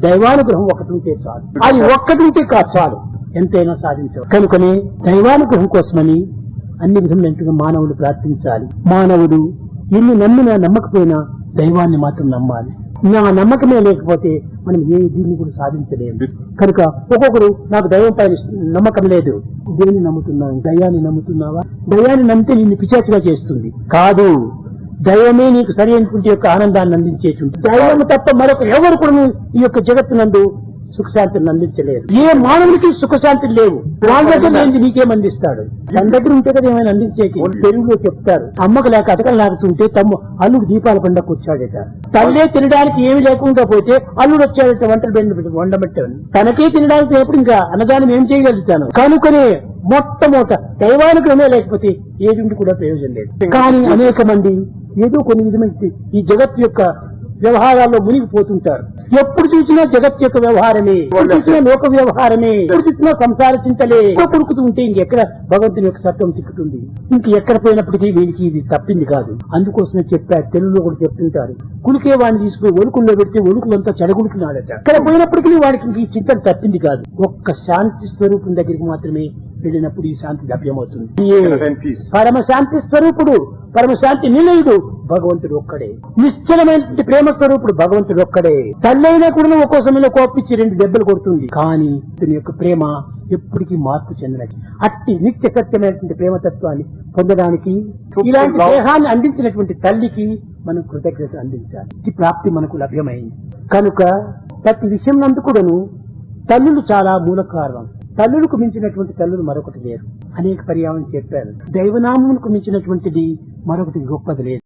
దైవానుగ్రహం ఒకటి ఉంటే చాలు. అది ఒక్కటి ఉంటే కాదు చాలు, ఎంతైనా సాధించవు. కనుకనే దైవానుగ్రహం కోసమని అన్ని విధములైనట్టుగా మానవుడు ప్రార్థించాలి. మానవుడు ఎన్ని నమ్మినా నమ్మకపోయినా దైవాన్ని మాత్రం నమ్మాలి. నా నమ్మకమే లేకపోతే మనం ఏ దీన్ని కూడా సాధించలేము. కనుక ఒక్కొక్కరు నాకు దైవం పైన నమ్మకం లేదు, దేన్ని నమ్ముతున్నావు? దైవాన్ని నమ్ముతున్నావా? దైవాన్ని నమ్మితే నిన్ను పిశాచిగా చేస్తుంది. కాదు, దైవమే నీకు సరి అయినటువంటి యొక్క ఆనందాన్ని అందించేటువంటి. దైవం తప్ప మరొక ఎవరు కూడా ఈ యొక్క జగత్తునందు సుఖశాంతిని అందించలేదు. ఏ మానవుడికి సుఖశాంతులు లేవు. వాళ్ళ దగ్గర లేని నీకేం అందిస్తాడు? తన దగ్గర ఉంటే కదా ఏమైనా అందించేకి. తెలుగులో చెప్తారు, అమ్మకు లేక అటకలు లాగుతుంటే అల్లుడు దీపాల పండగకు వచ్చాడట. తల్లే తినడానికి ఏమి లేకుండా పోతే అల్లుడు వచ్చాడట వంటలు వండబెట్టాను. తనకే తినడానికి ఎప్పుడు ఇంకా అన్నదానం ఏం చేయగలుగుతాను? కనుకనే మొట్టమొదట దైవానుగ్రహమే లేకపోతే ఏది కూడా ప్రయోజనం లేదు. కానీ అనేక మంది ఏదో కొన్ని విధమైన ఈ జగత్తు యొక్క వ్యవహారాల్లో మునిగిపోతుంటారు. ఎప్పుడు చూసినా జగత్ యొక్క వ్యవహారమే, ఎప్పుడు చూసినా లోక వ్యవహారమే, ఎప్పుడు చూసినా సంసార చింతలే కొడుకుతూ ఉంటే ఇంకెక్కడ భగవంతుని యొక్క సత్వం చిక్కుతుంది? ఎక్కడ పోయినప్పటికీ వీరికి ఇది తప్పింది కాదు. అందుకోసమే చెప్పారు, తెలుగులో కూడా చెప్తుంటారు, కులికే వాడిని తీసుకుని ఒలుకుల్లో పెడితే ఒలుకులంతా చెడగొడుకున్నాడట. ఇక్కడ పోయినప్పటికీ వాడికి ఈ చింతన తప్పింది కాదు. ఒక్క శాంతి స్వరూపం దగ్గరికి మాత్రమే వెళ్ళినప్పుడు ఈ శాంతి లభ్యమవుతుంది. పరమ శాంతి స్వరూపుడు, పరమశాంతి నిలయుడు భగవంతుడు ఒక్కడే. నిశ్చలమైనటువంటి ప్రేమ స్వరూపుడు భగవంతుడు ఒక్కడే. తల్లైనా కూడా ఒక్కో సమయంలో కోపించి 2 దెబ్బలు కొడుతుంది. కానీ ఇతని యొక్క ప్రేమ ఎప్పటికీ మార్పు చెందినది. అట్టి నిత్య సత్యమైనటువంటి ప్రేమతత్వాన్ని పొందడానికి ఇలాంటి దేహాన్ని అందించినటువంటి తల్లికి మనం కృతజ్ఞత అందించాలి. ఈ ప్రాప్తి మనకు లభ్యమైంది. కనుక ప్రతి విషయం నందు కూడాను తల్లులు చాలా మూల కారణం. తల్లులకు మించినటువంటి తల్లులు మరొకటి లేరు. అనేక పర్యావరణ చెప్పారు. దైవనామమునకు మించినటువంటిది మరొకటి గొప్పది లేదు.